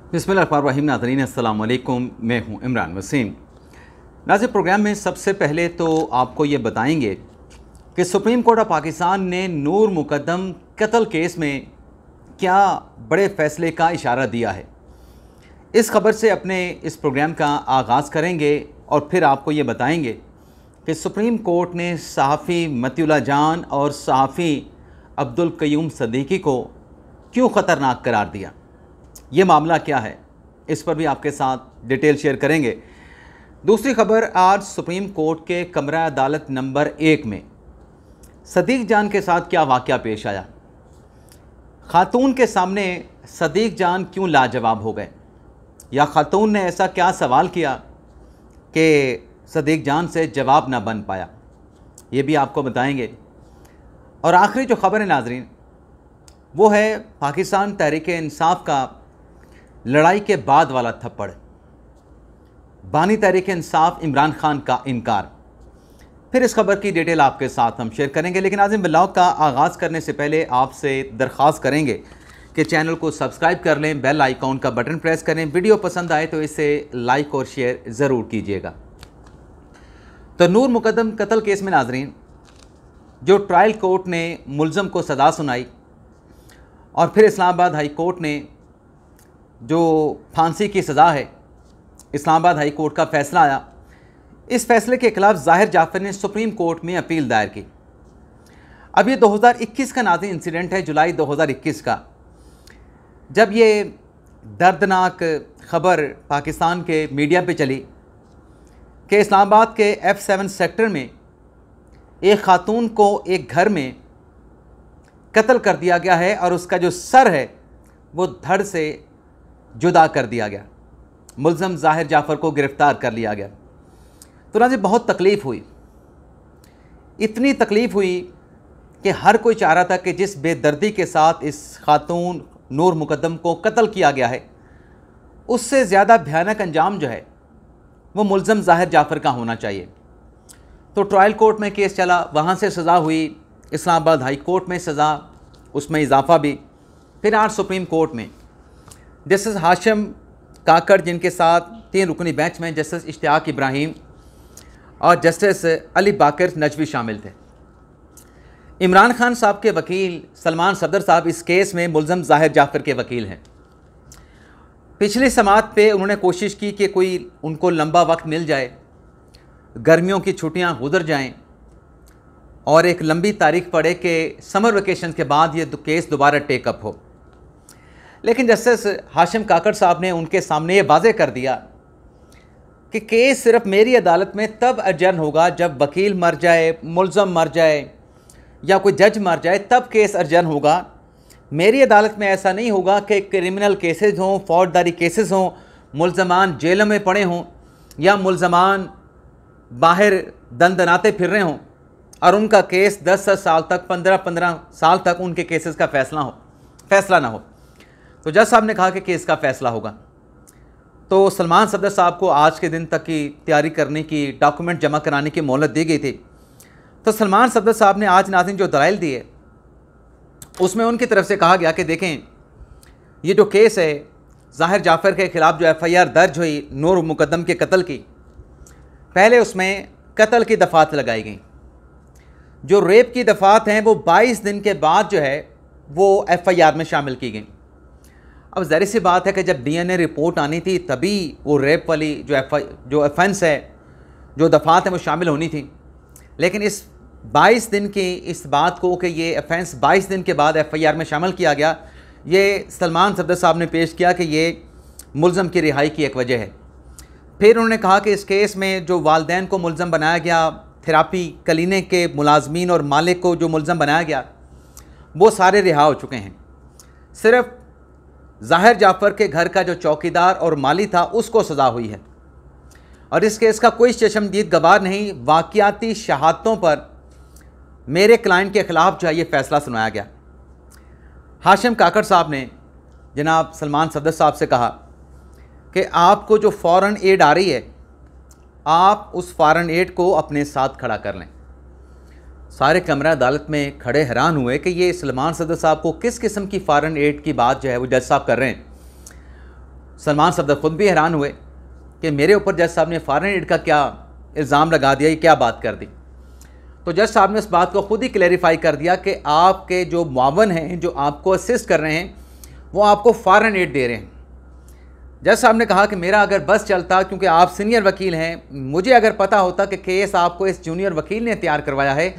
बिस्मिल्लाहिर्रहमानिर्रहीम। नाज़रीन अस्सलाम वालेकुम, मैं हूं इमरान वसीम। नाज़रीन, प्रोग्राम में सबसे पहले तो आपको ये बताएंगे कि सुप्रीम कोर्ट ऑफ पाकिस्तान ने नूर मुकद्दम कत्ल केस में क्या बड़े फ़ैसले का इशारा दिया है। इस खबर से अपने इस प्रोग्राम का आगाज़ करेंगे और फिर आपको ये बताएंगे कि सुप्रीम कोर्ट ने सहाफ़ी मतिउल्लाह जान और सहाफ़ी अब्दुल क़य्यूम सिद्दीकी को क्यों ख़तरनाक करार दिया। ये मामला क्या है, इस पर भी आपके साथ डिटेल शेयर करेंगे। दूसरी खबर, आज सुप्रीम कोर्ट के कमरा अदालत नंबर 1 में सदीक जान के साथ क्या वाक़या पेश आया। खातून के सामने सदीक जान क्यों लाजवाब हो गए, या खातून ने ऐसा क्या सवाल किया कि सदीक जान से जवाब ना बन पाया, ये भी आपको बताएंगे। और आखिरी जो ख़बर है नाज़रीन, वो है पाकिस्तान तहरीक इंसाफ का लड़ाई के बाद वाला थप्पड़, बानी तहरीक इंसाफ इमरान खान का इनकार। फिर इस खबर की डिटेल आपके साथ हम शेयर करेंगे। लेकिन आज इन ब्लॉग का आगाज़ करने से पहले आपसे दरख्वास्त करेंगे कि चैनल को सब्सक्राइब कर लें, बेल आइकॉन का बटन प्रेस करें। वीडियो पसंद आए तो इसे लाइक और शेयर ज़रूर कीजिएगा। तो नूर मुकद्दम कत्ल केस में नाज़रीन, जो ट्रायल कोर्ट ने मुलज़म को सज़ा सुनाई और फिर इस्लामाबाद हाई कोर्ट ने जो फांसी की सज़ा है, इस्लामाबाद हाई कोर्ट का फ़ैसला आया। इस फैसले के खिलाफ ज़ाहिर जाफ़र ने सुप्रीम कोर्ट में अपील दायर की। अब ये 2021 का नाज़रीन इंसिडेंट है, जुलाई 2021 का, जब ये दर्दनाक ख़बर पाकिस्तान के मीडिया पे चली कि इस्लामाबाद के F7 सेक्टर में एक खातून को एक घर में कत्ल कर दिया गया है और उसका जो सर है वो धड़ से जुदा कर दिया गया। मुलज़म ज़ाहिर जाफ़र को गिरफ़्तार कर लिया गया। तो नाज़रीन, बहुत तकलीफ़ हुई, इतनी तकलीफ़ हुई कि हर कोई चाह रहा था कि जिस बेदर्दी के साथ इस खातून नूर मुकद्दम को कत्ल किया गया है, उससे ज़्यादा भयानक अंजाम जो है वो मुलज़म ज़ाहिर जाफ़र का होना चाहिए। तो ट्रायल कोर्ट में केस चला, वहाँ से सज़ा हुई, इस्लामाबाद हाई कोर्ट में सज़ा, उसमें इजाफ़ा भी, फिर आज सुप्रीम कोर्ट में जस्टिस हाशिम काकड़, जिनके साथ 3 रुकनी बेंच में जस्टिस इश्तियाक इब्राहिम और जस्टिस अली बाकर नजवी शामिल थे। इमरान खान साहब के वकील सलमान सफदर साहब इस केस में मुलज़म ज़ाहिर जाफ़र के वकील हैं। पिछली समाअत पे उन्होंने कोशिश की कि कोई उनको लंबा वक्त मिल जाए, गर्मियों की छुट्टियां गुजर जाएं और एक लंबी तारीख पड़े कि समर वेकेशन के बाद ये केस दोबारा टेकअप हो। लेकिन जस्टिस हाशिम काकड़ साहब ने उनके सामने ये वाज़े कर दिया कि केस सिर्फ मेरी अदालत में तब अर्जन होगा जब वकील मर जाए, मुलज़म मर जाए या कोई जज मर जाए, तब केस अर्जन होगा। मेरी अदालत में ऐसा नहीं होगा कि क्रिमिनल केसेस हों, फौजदारी केसेस हों, मुलज़मान जेलों में पड़े हों या मुलज़मान बाहर दंदनाते फिर रहे हों और उनका केस 10-10 साल तक, 15-15 साल तक उनके केसेस का फैसला ना हो। तो जज साहब ने कहा कि केस का फ़ैसला होगा। तो सलमान सफदर साहब को आज के दिन तक की तैयारी करने की, डॉक्यूमेंट जमा कराने की मोहलत दी गई थी। तो सलमान सफदर साहब ने आज नाज़रीन जो दलाइल दिए, उसमें उनकी तरफ से कहा गया कि देखें, ये जो केस है ज़ाहिर जाफ़र के ख़िलाफ़ जो FIR दर्ज हुई नूर मुकद्दम के कत्ल की, पहले उसमें कत्ल की दफ़ात लगाई गई। जो रेप की दफ़ात हैं वो 22 दिन के बाद जो है वो FIR में शामिल की गई। अब ज़ाहिर सी बात है कि जब DNA रिपोर्ट आनी थी तभी वो रेप वाली जो ऑफेंस है, जो दफ़ात है, वो शामिल होनी थी। लेकिन इस 22 दिन की इस बात को कि ये ऑफेंस 22 दिन के बाद FIR में शामिल किया गया, ये सलमान सफदर साहब ने पेश किया कि ये मुलज़म की रिहाई की एक वजह है। फिर उन्होंने कहा कि इस केस में जो वालदैन को मुलज़म बनाया गया, थेरापी क्लिनिक के मुलाजमीन और मालिक को जो मुलज़म बनाया गया, वो सारे रिहा हो चुके हैं। सिर्फ़ ज़ाहिर जाफ़र के घर का जो चौकीदार और माली था उसको सज़ा हुई है और इस केस का कोई चश्मदीद गवाह नहीं। वाक़ियाती शहादतों पर मेरे क्लाइंट के ख़िलाफ़ जो है ये फ़ैसला सुनाया गया। हाशिम काकड़ साहब ने जनाब सलमान सफदर साहब से कहा कि आपको जो फ़ॉरेन एड आ रही है, आप उस फ़ॉरेन एड को अपने साथ खड़ा कर लें। सारे कमरा अदालत में खड़े हैरान हुए कि ये सलमान सफदर साहब को किस किस्म की फ़ॉरेन एड की बात जो है वो जज साहब कर रहे हैं। सलमान सफदर ख़ुद भी हैरान हुए कि मेरे ऊपर जज साहब ने फ़ॉरेन एड का क्या इल्ज़ाम लगा दिया, ये क्या बात कर दी। तो जज साहब ने उस बात को ख़ुद ही क्लैरिफाई कर दिया कि आपके जो मुआवन हैं, जो आपको असिस्ट कर रहे हैं, वो आपको फ़ॉरेन एड दे रहे हैं। जज साहब ने कहा कि मेरा अगर बस चलता, क्योंकि आप सीनियर वकील हैं, मुझे अगर पता होता कि केस आपको इस जूनियर वकील ने तैयार करवाया है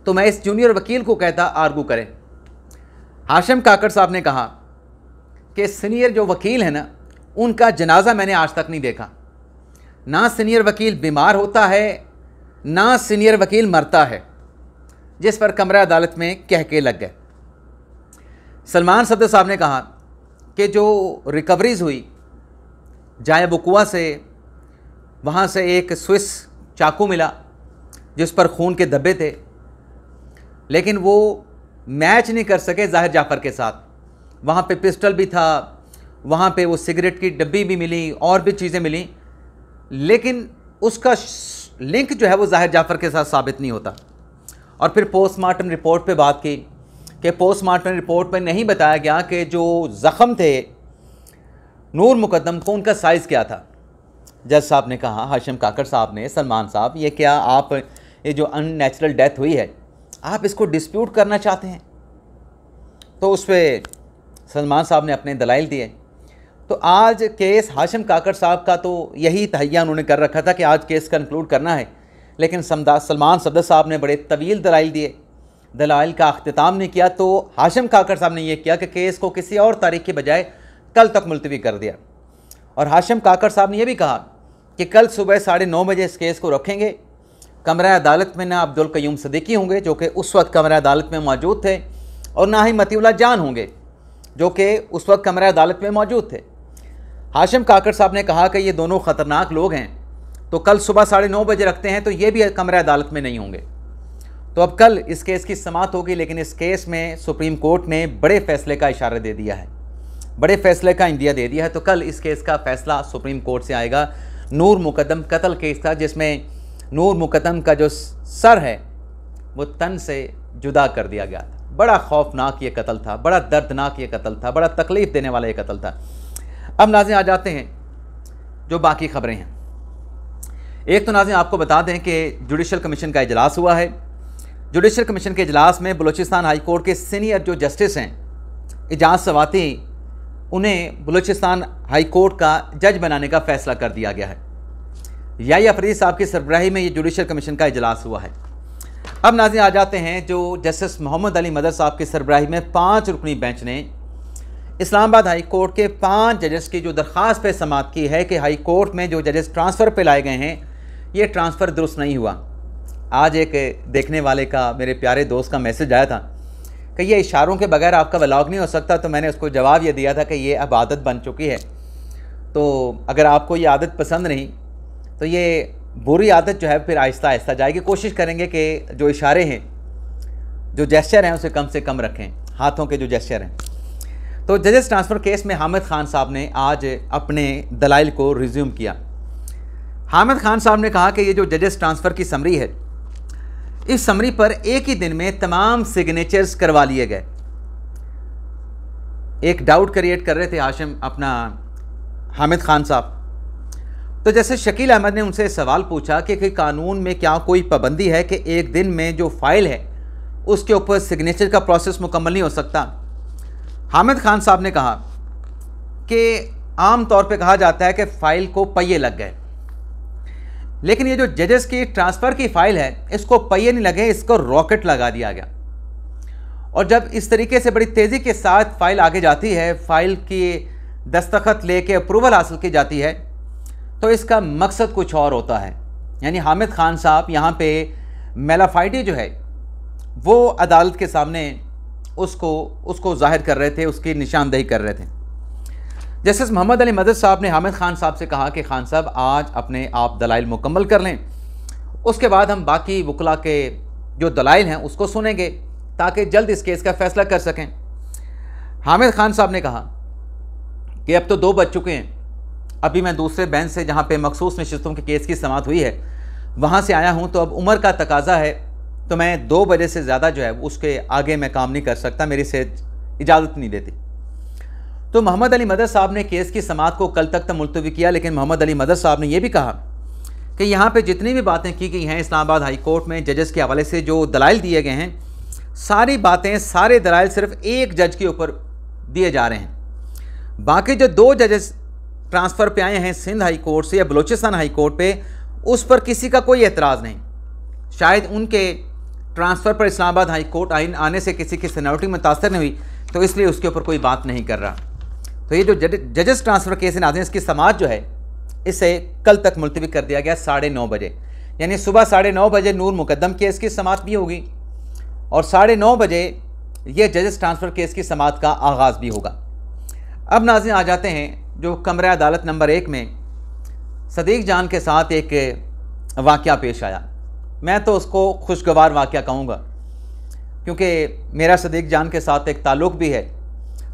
तो मैं इस जूनियर वकील को कहता आर्गू करें। हाशिम काकड़ साहब ने कहा कि सीनियर जो वकील है ना, उनका जनाजा मैंने आज तक नहीं देखा। ना सीनियर वकील बीमार होता है, ना सीनियर वकील मरता है, जिस पर कमरा अदालत में कह के लग गए। सलमान सफदर साहब ने कहा कि जो रिकवरीज हुई जाए वकुआ से, वहाँ से एक स्विस चाकू मिला जिस पर खून के धब्बे थे, लेकिन वो मैच नहीं कर सके ज़ाहिर जाफ़र के साथ। वहाँ पे पिस्टल भी था, वहाँ पे वो सिगरेट की डब्बी भी मिली और भी चीज़ें मिली, लेकिन उसका लिंक जो है वो ज़ाहिर जाफ़र के साथ साबित नहीं होता। और फिर पोस्टमार्टम रिपोर्ट पे बात की कि पोस्टमार्टम रिपोर्ट में नहीं बताया गया कि जो ज़ख़म थे नूर मुकद्दम को, उनका साइज़ क्या था। जज साहब ने कहा, हाशिम काकड़ साहब ने, सलमान साहब ये क्या आप ये जो अननेचुरल डेथ हुई है आप इसको डिस्प्यूट करना चाहते हैं? तो उस पर सलमान साहब ने अपने दलाइल दिए। तो आज केस हाशिम काकड़ साहब का तो यही तहैया उन्होंने कर रखा था कि आज केस कंक्लूड करना है, लेकिन सलमान सफदर साहब ने बड़े तवील दलाइल दिए, दलाइल का अख्तिताम नहीं किया। तो हाशिम काकड़ साहब ने यह किया कि केस को किसी और तारीख के बजाय कल तक मुलतवी कर दिया। और हाशिम काकड़ साहब ने यह भी कहा कि कल सुबह 9:30 बजे इस केस को रखेंगे। कमरा अदालत में ना अब्दुल कयूम सदीकी होंगे जो कि उस वक्त कमरा अदालत में मौजूद थे, और ना ही मतीउल्लाह जान होंगे जो कि उस वक्त कमरा अदालत में मौजूद थे। हाशिम काकड़ साहब ने कहा कि ये दोनों ख़तरनाक लोग हैं, तो कल सुबह 9:30 बजे रखते हैं तो ये भी कमरा अदालत में नहीं होंगे। तो अब कल इस केस की समाअत होगी, लेकिन इस केस में सुप्रीम कोर्ट ने बड़े फैसले का इशारा दे दिया है, बड़े फैसले का इंदिया दे दिया है। तो कल इस केस का फैसला सुप्रीम कोर्ट से आएगा। नूर मुकद्दम कत्ल केस था जिसमें नूर मुकद्दम का जो सर है वो तन से जुदा कर दिया गया था। बड़ा खौफनाक ये कत्ल था, बड़ा दर्दनाक ये कत्ल था, बड़ा तकलीफ़ देने वाला ये कत्ल था। अब नाज़रीन आ जाते हैं जो बाकी ख़बरें हैं। एक तो नाज़रीन आपको बता दें कि जुडिशल कमीशन का इजलास हुआ है। जुडिशल कमीशन के इजलास में बलूचिस्तान हाई कोर्ट के सीनियर जो जस्टिस हैं इजाज़ सवाती, उन्हें बलूचिस्तान हाई कोर्ट का जज बनाने का फ़ैसला कर दिया गया है। याही अफरीदी साहब की सरबराही में ये जुडिशल कमीशन का इजलास हुआ है। अब नाज़रीन आ जाते हैं जो जस्टिस मोहम्मद अली मदर साहब की सरबराही में 5 रुकनी बेंच ने इस्लामाबाद हाई कोर्ट के 5 जजेस की जो दरख्वास्त पे समाअत की है कि हाई कोर्ट में जो जजेस ट्रांसफ़र पे लाए गए हैं ये ट्रांसफ़र दुरुस्त नहीं हुआ। आज एक देखने वाले का, मेरे प्यारे दोस्त का मैसेज आया था कि ये इशारों के बगैर आपका व्लॉग नहीं हो सकता, तो मैंने उसको जवाब ये दिया था कि ये अब आदत बन चुकी है। तो अगर आपको ये आदत पसंद नहीं तो ये बुरी आदत जो है फिर आहिस्ता आहिस्ता जाएगी। कोशिश करेंगे कि जो इशारे हैं, जो जेस्चर हैं, उसे कम से कम रखें, हाथों के जो जेस्चर हैं। तो जजेस ट्रांसफ़र केस में हामिद खान साहब ने आज अपने दलाइल को रिज्यूम किया। हामिद खान साहब ने कहा कि ये जो जजेस ट्रांसफ़र की समरी है, इस समरी पर एक ही दिन में तमाम सिग्नेचर्स करवा लिए गए। एक डाउट क्रिएट कर रहे थे हामिद खान साहब। तो जैसे शकील अहमद ने उनसे सवाल पूछा कि कानून में क्या कोई पाबंदी है कि एक दिन में जो फाइल है उसके ऊपर सिग्नेचर का प्रोसेस मुकम्मल नहीं हो सकता। हामिद खान साहब ने कहा कि आम तौर पे कहा जाता है कि फ़ाइल को पहिए लग गए, लेकिन ये जो जजेस की ट्रांसफ़र की फ़ाइल है इसको पहिए नहीं लगे, इसको रॉकेट लगा दिया गया। और जब इस तरीके से बड़ी तेज़ी के साथ फ़ाइल आगे जाती है, फ़ाइल की दस्तखत लेके अप्रूवल हासिल की जाती है, तो इसका मकसद कुछ और होता है। यानी हामिद खान साहब यहाँ पे मेलाफाइडी जो है वो अदालत के सामने उसको ज़ाहिर कर रहे थे, उसकी निशानदेही कर रहे थे। जस्टिस मोहम्मद अली मदद साहब ने हामिद खान साहब से कहा कि खान साहब आज अपने आप दलाइल मुकम्मल कर लें, उसके बाद हम बाकी वकला के जो दलाइल हैं उसको सुनेंगे ताकि जल्द इस केस का फ़ैसला कर सकें। हामिद खान साहब ने कहा कि अब तो 2 बज चुके हैं, अभी मैं दूसरे बेंच से जहाँ पे मखसूस नशिस्तों के केस की समाअत हुई है वहाँ से आया हूँ, तो अब उम्र का तकाजा है, तो मैं 2 बजे से ज़्यादा जो है उसके आगे मैं काम नहीं कर सकता, मेरी सेहत इजाज़त नहीं देती। तो मोहम्मद अली मदद साहब ने केस की समाअत को कल तक मुलतवी किया, लेकिन मोहम्मद अली मदद साहब ने यह भी कहा कि यहाँ पे जितनी भी बातें की गई हैं इस्लामाबाद हाई कोर्ट में जजेस के हवाले से जो दलाइल दिए गए हैं, सारी बातें सारे दलाइल सिर्फ एक जज के ऊपर दिए जा रहे हैं। बाकी जो 2 जजेस ट्रांसफ़र पे आए हैं सिंध हाई कोर्ट से या बलूचिस्तान हाई कोर्ट पे, उस पर किसी का कोई एतराज़ नहीं। शायद उनके ट्रांसफ़र पर इस्लामाबाद हाई कोर्ट आने से किसी की सीनियरिटी मुतासर नहीं हुई, तो इसलिए उसके ऊपर कोई बात नहीं कर रहा। तो ये जो जजेस ट्रांसफ़र केस है नाज़रीन, इसकी समाअत जो है इसे कल तक मुलतवी कर दिया गया 9:30 बजे, यानी सुबह 9:30 बजे नूर मुकद्दम केस की समाअत भी होगी और 9:30 बजे ये जजेस ट्रांसफ़र केस की समाअत का आगाज़ भी होगा। अब नाज़रीन आ जाते हैं जो कमरा अदालत नंबर 1 में सदीक जान के साथ एक वाक़या पेश आया। मैं तो उसको खुशगवार वाक़या कहूँगा, क्योंकि मेरा सदीक जान के साथ एक ताल्लुक़ भी है,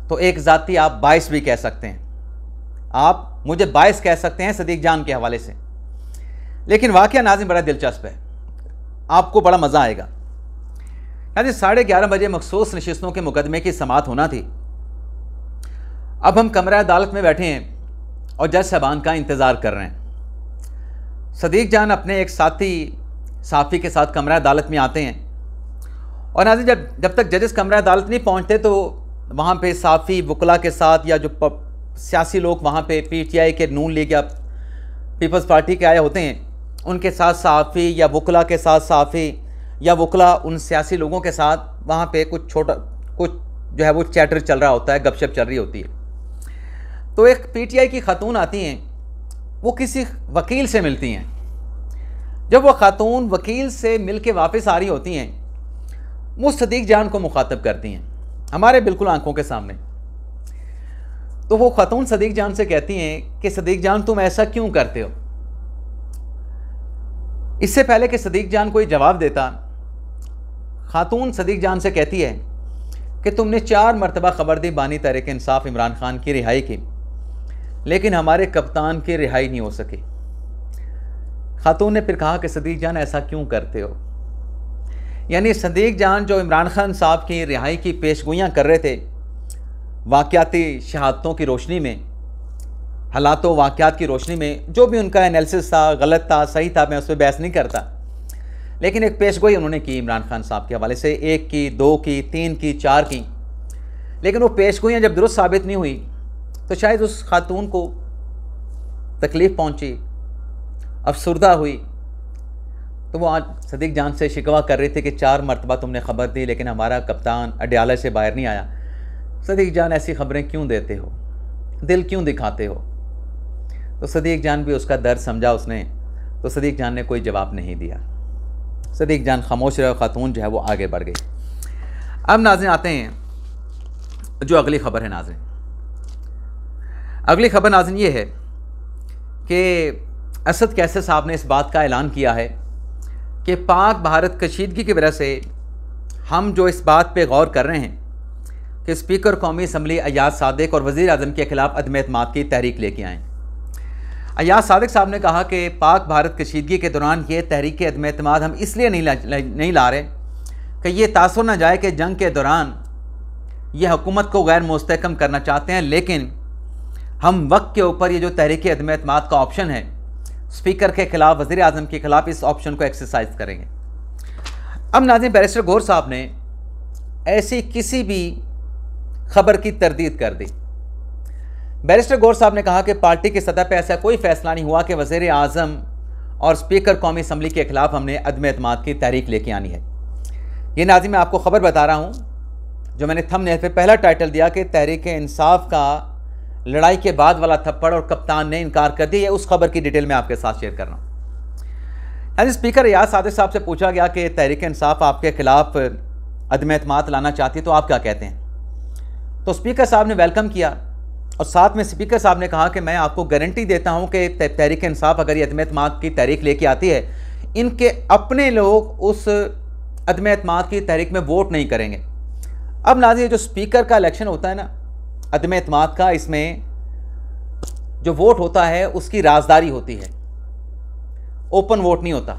तो एक ज़ाती आप बाइस भी कह सकते हैं, आप मुझे बाइस कह सकते हैं सदीक जान के हवाले से। लेकिन वाक़या नाज़रीन बड़ा दिलचस्प है, आपको बड़ा मज़ा आएगा। यानी 11:30 बजे मखसूस नशिस्तों के मुकदमे की समाअत होना थी। अब हम कमरा अदालत में बैठे हैं और जज साहबान का इंतज़ार कर रहे हैं। सदीक जान अपने एक साथी साफ़ी के साथ कमरा अदालत में आते हैं और नाज़रीन जब तक जजेस कमरा अदालत नहीं पहुंचते तो वहाँ पे साफ़ी वकला के साथ या जो सियासी लोग वहाँ पे PTI के, नून लीग या पीपल्स पार्टी के आए होते हैं, उनके साथ साफ़ी या वकला के साथ साफ़ी या वकला उन सियासी लोगों के साथ वहाँ पे कुछ जो है वो चैटर चल रहा होता है, गपशप चल रही होती है। तो एक PTI की खातून आती हैं, वो किसी वकील से मिलती हैं। जब वो खातून वकील से मिल के वापस आ रही होती हैं, वो सदीक जान को मुखातब करती हैं हमारे बिल्कुल आंखों के सामने। तो वो खातून सदीक जान से कहती हैं कि सदीक जान तुम ऐसा क्यों करते हो। इससे पहले कि सदीक जान कोई जवाब देता, खातून सदीक जान से कहती है कि तुमने 4 मरतबा खबर दी बानी तहरीक इंसाफ इमरान खान की रिहाई की, लेकिन हमारे कप्तान की रिहाई नहीं हो सकी। खातून ने फिर कहा कि सदीक जान ऐसा क्यों करते हो। यानी सदीक जान जो इमरान खान साहब की रिहाई की पेशगोइयाँ कर रहे थे वाक़याती शहादतों की रोशनी में, हालातों वाक़यात की रोशनी में, जो भी उनका एनालिसिस था, गलत था, सही था, मैं उस पर बहस नहीं करता, लेकिन एक पेशगोई उन्होंने की इमरान खान साहब के हवाले से, 1 की, 2 की, 3 की, 4 की। लेकिन वो पेशगोइयाँ जब दुरुस्त साबित नहीं हुई तो शायद उस खातून को तकलीफ़ पहुँची, अफसरदा हुई। तो वो आज सदीक जान से शिकवा कर रही थी कि 4 मरतबा तुमने ख़बर दी लेकिन हमारा कप्तान अड्याले से बाहर नहीं आया। सदीक जान ऐसी ख़बरें क्यों देते हो, दिल क्यों दिखाते हो। तो सदीक जान भी उसका दर्द समझा उसने, तो सदीक जान ने कोई जवाब नहीं दिया। सदीक जान खामोश रहे, खातून जो है वो आगे बढ़ गई। अब नाज़रीन आते हैं जो अगली ख़बर है। नाज़रीन अगली ख़बर नाज़रीन ये है कि असद कैसर साहब ने इस बात का ऐलान किया है कि पाक भारत कशीदगी की वजह से हम जो इस बात पे गौर कर रहे हैं कि स्पीकर कौमी असम्बली अयाज सादिक और वज़ीर आज़म के ख़िलाफ़ अदम एतमाद की तहरीक लेके आएँ। अयाज सादिक साहब ने कहा कि पाक भारत कशीदगी के दौरान ये तहरीक अदम एतमाद हम इसलिए नहीं ला रहे कि ये तासुर न जाए कि जंग के दौरान ये हुकूमत को गैर मुस्तहकम करना चाहते हैं, लेकिन हम वक्त के ऊपर ये जो तहरीक अदम एतमाद का ऑप्शन है स्पीकर के ख़िलाफ़, वज़ीर आज़म के ख़िलाफ़, इस ऑप्शन को एक्सरसाइज करेंगे। अब नाज़रीन बैरिस्टर गौहर साहब ने ऐसी किसी भी खबर की तरदीद कर दी। बैरिस्टर गौहर साहब ने कहा कि पार्टी की सतह पर ऐसा कोई फ़ैसला नहीं हुआ कि वज़ीर आज़म और स्पीकर कौमी असम्बली के ख़िलाफ़ हमने अदम एतमाद की तहरीक लेके आनी है। ये नाज़रीन मैं आपको ख़बर बता रहा हूँ जो मैंने थंबनेल पे पहला टाइटल दिया कि तहरीक इंसाफ का लड़ाई के बाद वाला थप्पड़ और कप्तान ने इनकार कर दिया, उस खबर की डिटेल मैं आपके साथ शेयर कर रहा हूँ। यानी स्पीकर अयाज सादिक साहब से पूछा गया कि तहरीक इंसाफ आपके ख़िलाफ़ अदम एतमाद लाना चाहती है तो आप क्या कहते हैं। तो स्पीकर साहब ने वेलकम किया और साथ में स्पीकर साहब ने कहा कि मैं आपको गारंटी देता हूँ कि तहरीक इंसाफ अगर ये अदम एतमाद की तहरीक लेके आती है, इनके अपने लोग उस अदम एतमाद की तहरीक में वोट नहीं करेंगे। अब नाज़रीन जो स्पीकर का इलेक्शन होता है ना अदम एतमाद का, इसमें जो वोट होता है उसकी राजदारी होती है, ओपन वोट नहीं होता।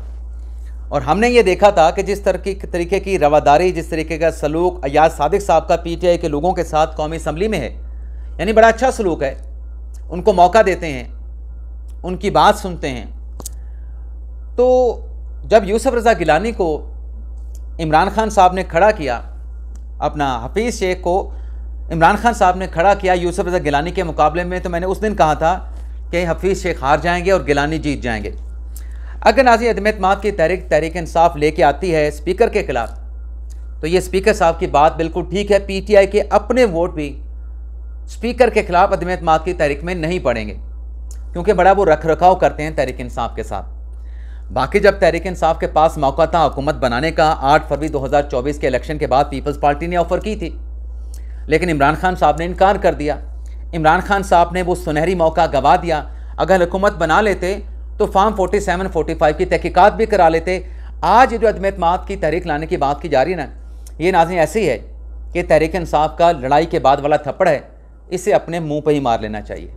और हमने ये देखा था कि जिस तरीके की रवादारी, जिस तरीके का सलूक अयाज सादिक साहब का PTI के लोगों के साथ कौमी असम्बली में है, यानी बड़ा अच्छा सलूक है, उनको मौका देते हैं, उनकी बात सुनते हैं। तो जब यूसुफ रज़ा गिलानी को इमरान खान साहब ने खड़ा किया, अपना हफीज़ शेख को इमरान खान साहब ने खड़ा किया यूसुफ रज़ा गिलानी के मुकाबले में, तो मैंने उस दिन कहा था कि हफीज़ शेख हार जाएंगे और गिलानी जीत जाएंगे। अगर नाज़रीन अदम एतमाद की तहरीक इंसाफ लेके आती है स्पीकर के ख़िलाफ़, तो ये स्पीकर साहब की बात बिल्कुल ठीक है। PTI के अपने वोट भी स्पीकर के ख़िलाफ़ अदम एतमाद की तहरीक में नहीं पड़ेंगे, क्योंकि बड़ा वो रख रखाव करते हैं तहरीक इंसाफ के साथ। बाकी जब तहरीक इंसाफ के पास मौका था हुकूमत बनाने का, 8 फरवरी 2024 के इलेक्शन के बाद पीपल्स पार्टी ने ऑफ़र की थी, लेकिन इमरान खान साहब ने इनकार कर दिया। इमरान खान साहब ने वो सुनहरी मौका गंवा दिया। अगर हुकूमत बना लेते तो फॉर्म 47, 45 की तहकीकात भी करा लेते। आज जो अदम एतमाद की तहरीक लाने की बात की जा रही है ना, ये नाज़रीन ऐसी है कि तहरीक इंसाफ का लड़ाई के बाद वाला थप्पड़ है, इसे अपने मुँह पर ही मार लेना चाहिए।